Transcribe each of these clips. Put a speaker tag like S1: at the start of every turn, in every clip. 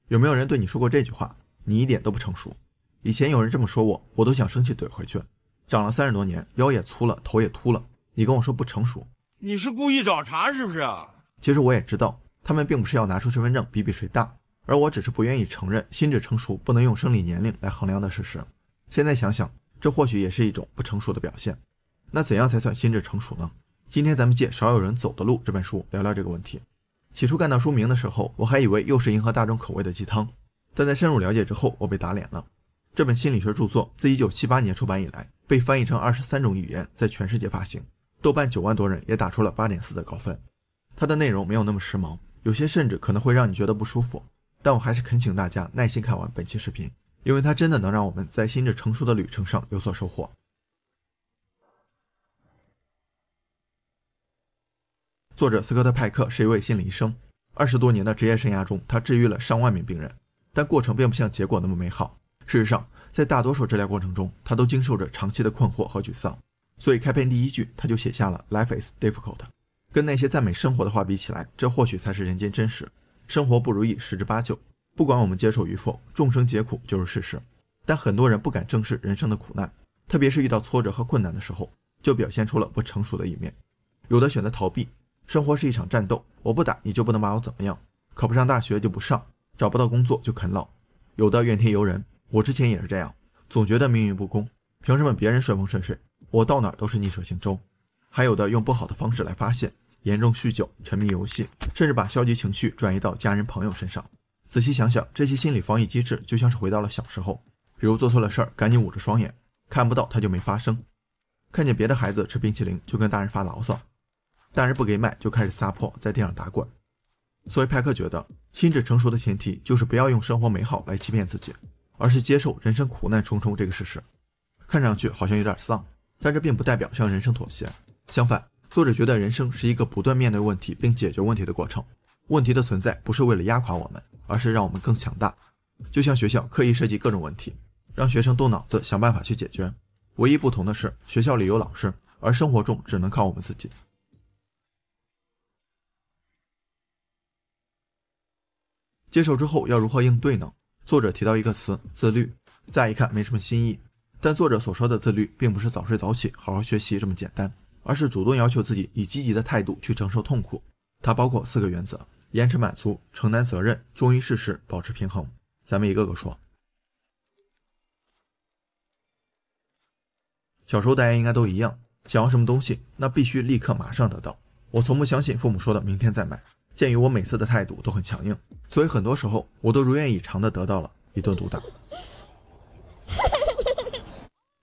S1: 有没有人对你说过这句话？你一点都不成熟。以前有人这么说我，我都想生气怼回去。长了30多年，腰也粗了，头也秃了，你跟我说不成熟，
S2: 你是故意找茬是不是啊？
S1: 其实我也知道，他们并不是要拿出身份证比比谁大，而我只是不愿意承认心智成熟不能用生理年龄来衡量的事实。现在想想，这或许也是一种不成熟的表现。那怎样才算心智成熟呢？今天咱们借《少有人走的路》这本书聊聊这个问题。起初看到书名的时候，我还以为又是迎合大众口味的鸡汤，但在深入了解之后，我被打脸了。这本心理学著作自1978年出版以来，被翻译成23种语言，在全世界发行，豆瓣9万多人也打出了8.4的高分。它的内容没有那么时髦，有些甚至可能会让你觉得不舒服，但我还是恳请大家耐心看完本期视频，因为它真的能让我们在心智成熟的旅程上有所收获。作者斯科特·派克是一位心理医生，20多年的职业生涯中，他治愈了上万名病人，但过程并不像结果那么美好。事实上，在大多数治疗过程中，他都经受着长期的困惑和沮丧，所以开篇第一句他就写下了 Life is difficult。 跟那些赞美生活的话比起来，这或许才是人间真实。生活不如意十之八九，不管我们接受与否，众生皆苦就是事实。但很多人不敢正视人生的苦难，特别是遇到挫折和困难的时候，就表现出了不成熟的一面。有的选择逃避，生活是一场战斗，我不打你就不能把我怎么样，考不上大学就不上，找不到工作就啃老。有的怨天尤人，我之前也是这样，总觉得命运不公，凭什么别人顺风顺水，我到哪儿都是逆水行舟。还有的用不好的方式来发泄，严重酗酒，沉迷游戏，甚至把消极情绪转移到家人朋友身上。仔细想想，这些心理防御机制就像是回到了小时候，比如做错了事儿，赶紧捂着双眼，看不到它就没发生。看见别的孩子吃冰淇淋，就跟大人发牢骚，大人不给买就开始撒泼，在地上打滚。所以派克觉得，心智成熟的前提就是不要用生活美好来欺骗自己，而是接受人生苦难重重这个事实。看上去好像有点丧，但这并不代表向人生妥协。相反，作者觉得人生是一个不断面对问题并解决问题的过程。问题的存在不是为了压垮我们，而是让我们更强大。就像学校刻意设计各种问题，让学生动脑子想办法去解决。唯一不同的是，学校里有老师，而生活中只能靠我们自己。接受之后要如何应对呢？作者提到一个词，自律。乍一看没什么新意，但作者所说的自律并不是早睡早起好好学习这么简单，而是主动要求自己以积极的态度去承受痛苦。它包括4个原则：延迟满足、承担责任、忠于事实、保持平衡。咱们一个个说。小时候大家应该都一样，想要什么东西那必须立刻马上得到。我从不相信父母说的明天再买，鉴于我每次的态度都很强硬，所以很多时候我都如愿以偿的得到了一顿毒打。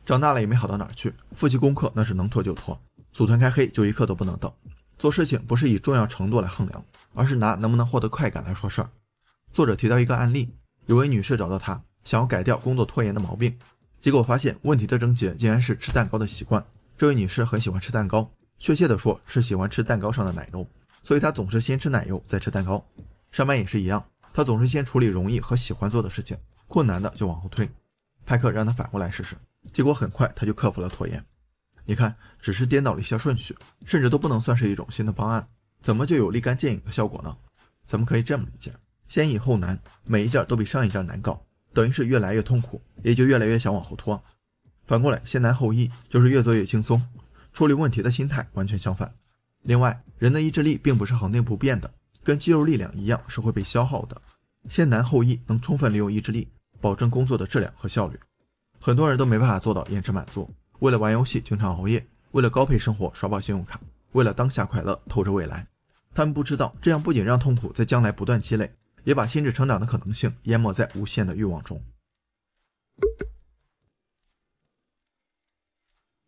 S1: 长大了也没好到哪儿去，复习功课那是能拖就拖，组团开黑就一刻都不能等。做事情不是以重要程度来衡量，而是拿能不能获得快感来说事儿。作者提到一个案例，有位女士找到他，想要改掉工作拖延的毛病，结果发现问题的症结竟然是吃蛋糕的习惯。这位女士很喜欢吃蛋糕，确切的说是喜欢吃蛋糕上的奶油，所以她总是先吃奶油再吃蛋糕。上班也是一样，她总是先处理容易和喜欢做的事情，困难的就往后推。派克让她反过来试试，结果很快她就克服了拖延。你看，只是颠倒了一下顺序，甚至都不能算是一种新的方案，怎么就有立竿见影的效果呢？咱们可以这么理解，先易后难，每一件都比上一件难搞，等于是越来越痛苦，也就越来越想往后拖。反过来，先难后易，就是越做越轻松，处理问题的心态完全相反。另外，人的意志力并不是恒定不变的，跟肌肉力量一样是会被消耗的。先难后易能充分利用意志力，保证工作的质量和效率。很多人都没办法做到延迟满足，为了玩游戏经常熬夜，为了高配生活刷爆信用卡，为了当下快乐透着未来。他们不知道，这样不仅让痛苦在将来不断积累，也把心智成长的可能性淹没在无限的欲望中。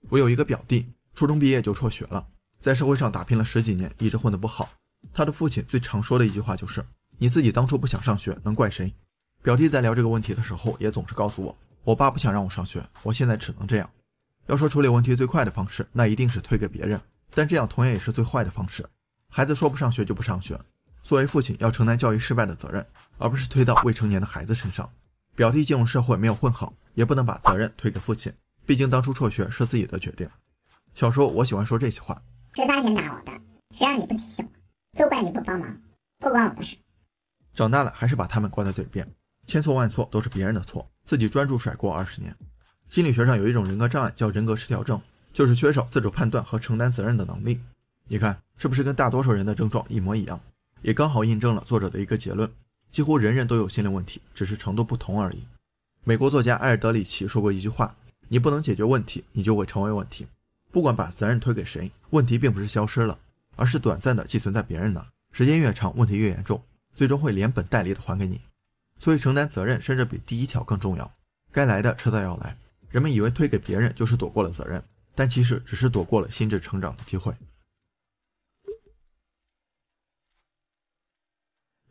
S1: 我有一个表弟，初中毕业就辍学了，在社会上打拼了10几年，一直混得不好。他的父亲最常说的一句话就是：你自己当初不想上学，能怪谁？表弟在聊这个问题的时候，也总是告诉我，我爸不想让我上学，我现在只能这样。要说处理问题最快的方式，那一定是推给别人，但这样同样也是最坏的方式。孩子说不上学就不上学，作为父亲要承担教育失败的责任，而不是推到未成年的孩子身上。表弟进入社会没有混好，也不能把责任推给父亲，毕竟当初辍学是自己的决定。小时候我喜欢说这些话：
S3: 这大钱打我的，谁让你不提醒我，都怪你不帮忙，不关我的事。
S1: 长大了还是把他们挂在嘴边，千错万错都是别人的错，自己专注甩锅20年。心理学上有一种人格障碍叫人格失调症，就是缺少自主判断和承担责任的能力。你看是不是跟大多数人的症状一模一样？也刚好印证了作者的一个结论，几乎人人都有心理问题，只是程度不同而已。美国作家埃尔德里奇说过一句话，你不能解决问题，你就会成为问题。不管把责任推给谁，问题并不是消失了，而是短暂的寄存在别人那，时间越长问题越严重，最终会连本带利的还给你。所以承担责任甚至比第一条更重要，该来的迟早要来。人们以为推给别人就是躲过了责任，但其实只是躲过了心智成长的机会。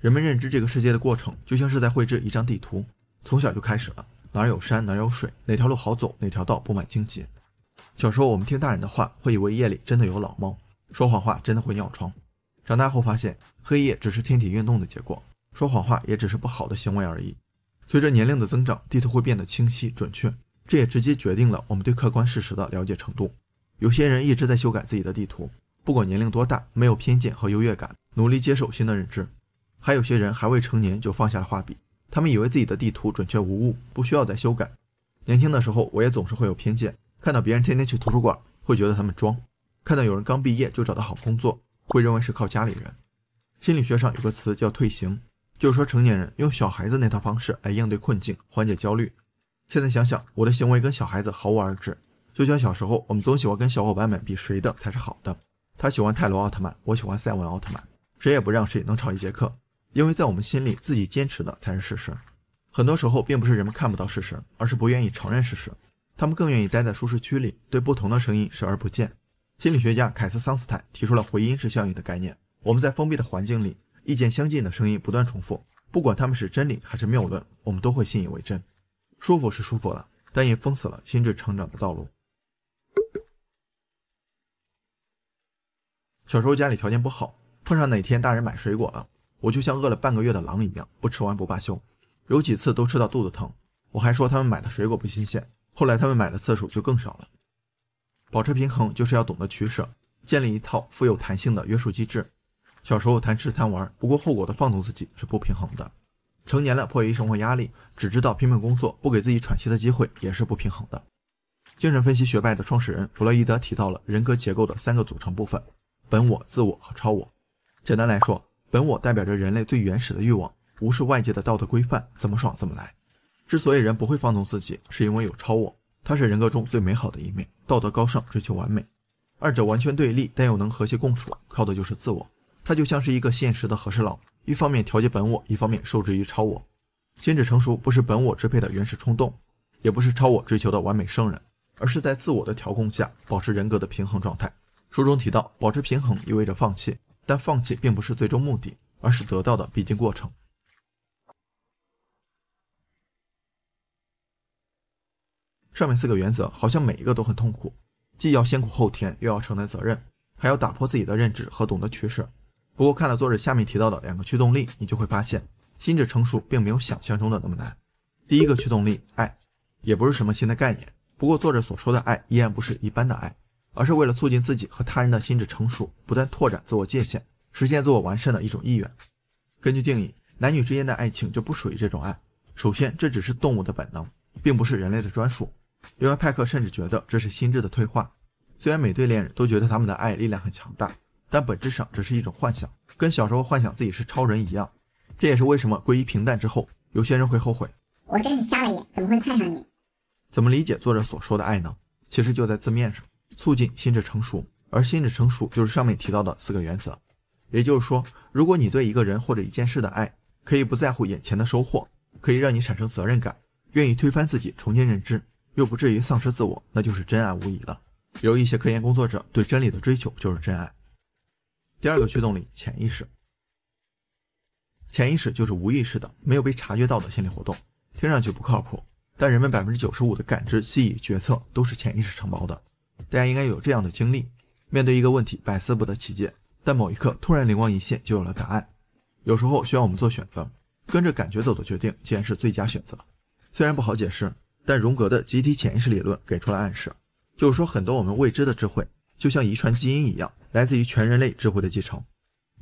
S1: 人们认知这个世界的过程就像是在绘制一张地图，从小就开始了，哪儿有山哪儿有水，哪条路好走，哪条道布满荆棘。小时候我们听大人的话，会以为夜里真的有老猫，说谎话真的会尿床。长大后发现黑夜只是天体运动的结果，说谎话也只是不好的行为而已。随着年龄的增长，地图会变得清晰准确，这也直接决定了我们对客观事实的了解程度。有些人一直在修改自己的地图，不管年龄多大，没有偏见和优越感，努力接受新的认知。还有些人还未成年就放下了画笔，他们以为自己的地图准确无误，不需要再修改。年轻的时候我也总是会有偏见，看到别人天天去图书馆，会觉得他们装；看到有人刚毕业就找到好工作，会认为是靠家里人。心理学上有个词叫退行，就是说成年人用小孩子那套方式来应对困境，缓解焦虑。现在想想，我的行为跟小孩子毫无二致。就像小时候我们总喜欢跟小伙伴们比谁的才是好的，他喜欢泰罗奥特曼，我喜欢赛文奥特曼，谁也不让谁能吵一节课，因为在我们心里自己坚持的才是事实。很多时候并不是人们看不到事实，而是不愿意承认事实，他们更愿意待在舒适区里，对不同的声音视而不见。心理学家凯斯桑斯坦提出了回音式效应的概念，我们在封闭的环境里，意见相近的声音不断重复，不管他们是真理还是谬论，我们都会信以为真。舒服是舒服了，但也封死了心智成长的道路。小时候家里条件不好，碰上哪天大人买水果了，我就像饿了半个月的狼一样，不吃完不罢休，有几次都吃到肚子疼。我还说他们买的水果不新鲜，后来他们买的次数就更少了。保持平衡就是要懂得取舍，建立一套富有弹性的约束机制。小时候贪吃贪玩，不顾后果的放纵自己是不平衡的。成年了迫于生活压力，只知道拼命工作，不给自己喘息的机会，也是不平衡的。精神分析学派的创始人弗洛伊德提到了人格结构的3个组成部分：本我、自我和超我。简单来说，本我代表着人类最原始的欲望，无视外界的道德规范，怎么爽怎么来。之所以人不会放纵自己，是因为有超我，它是人格中最美好的一面，道德高尚，追求完美。二者完全对立，但又能和谐共处，靠的就是自我。它就像是一个现实的和事佬，一方面调节本我，一方面受制于超我。心智成熟不是本我支配的原始冲动，也不是超我追求的完美圣人，而是在自我的调控下保持人格的平衡状态。书中提到，保持平衡意味着放弃，但放弃并不是最终目的，而是得到的必经过程。上面4个原则好像每一个都很痛苦，既要先苦后甜，又要承担责任，还要打破自己的认知和懂得取舍。不过看了作者下面提到的2个驱动力，你就会发现心智成熟并没有想象中的那么难。第一个驱动力，爱，也不是什么新的概念，不过作者所说的爱依然不是一般的爱，而是为了促进自己和他人的心智成熟，不断拓展自我界限，实现自我完善的一种意愿。根据定义，男女之间的爱情就不属于这种爱。首先，这只是动物的本能，并不是人类的专属。另外，派克甚至觉得这是心智的退化。虽然每对恋人都觉得他们的爱力量很强大，但本质上只是一种幻想，跟小时候幻想自己是超人一样。这也是为什么归于平淡之后，有些人会后悔，
S3: 我真是瞎了眼，怎么会看上你？
S1: 怎么理解作者所说的爱呢？其实就在字面上，促进心智成熟，而心智成熟就是上面提到的4个原则。也就是说，如果你对一个人或者一件事的爱，可以不在乎眼前的收获，可以让你产生责任感，愿意推翻自己，重新认知，又不至于丧失自我，那就是真爱无疑了。有一些科研工作者对真理的追求就是真爱。第2个驱动力，潜意识。潜意识就是无意识的，没有被察觉到的心理活动，听上去不靠谱，但人们95%的感知、记忆、决策都是潜意识承包的。大家应该有这样的经历，面对一个问题百思不得其解，但某一刻突然灵光一现就有了答案。有时候需要我们做选择，跟着感觉走的决定竟然是最佳选择。虽然不好解释，但荣格的集体潜意识理论给出了暗示，就是说很多我们未知的智慧就像遗传基因一样，来自于全人类智慧的继承。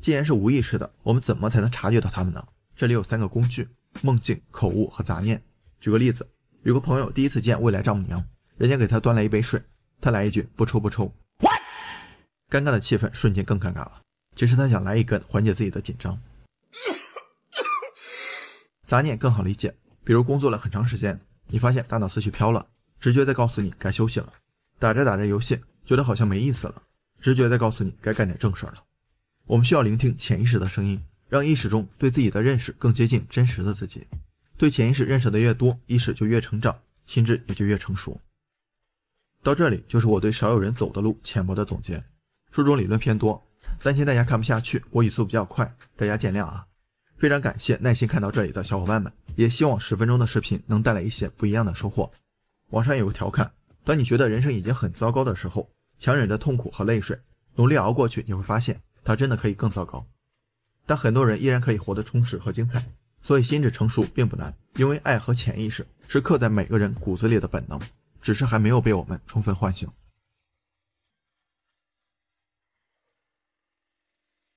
S1: 既然是无意识的，我们怎么才能察觉到它们呢？这里有3个工具：梦境、口误和杂念。举个例子，有个朋友第一次见未来丈母娘，人家给他端来一杯水，他来一句不抽不抽，尴尬的气氛瞬间更尴尬了。其实他想来一根缓解自己的紧张。杂念更好理解，比如工作了很长时间，你发现大脑思绪飘了，直觉在告诉你该休息了；打着打着游戏，觉得好像没意思了，直觉在告诉你该干点正事了。我们需要聆听潜意识的声音，让意识中对自己的认识更接近真实的自己。对潜意识认识的越多，意识就越成长，心智也就越成熟。到这里就是我对少有人走的路浅薄的总结。书中理论偏多，担心大家看不下去，我语速比较快，大家见谅啊。非常感谢耐心看到这里的小伙伴们，也希望10分钟的视频能带来一些不一样的收获。网上有个调侃，当你觉得人生已经很糟糕的时候，强忍着痛苦和泪水，努力熬过去，你会发现它真的可以更糟糕。但很多人依然可以活得充实和精彩，所以心智成熟并不难，因为爱和潜意识是刻在每个人骨子里的本能，只是还没有被我们充分唤醒。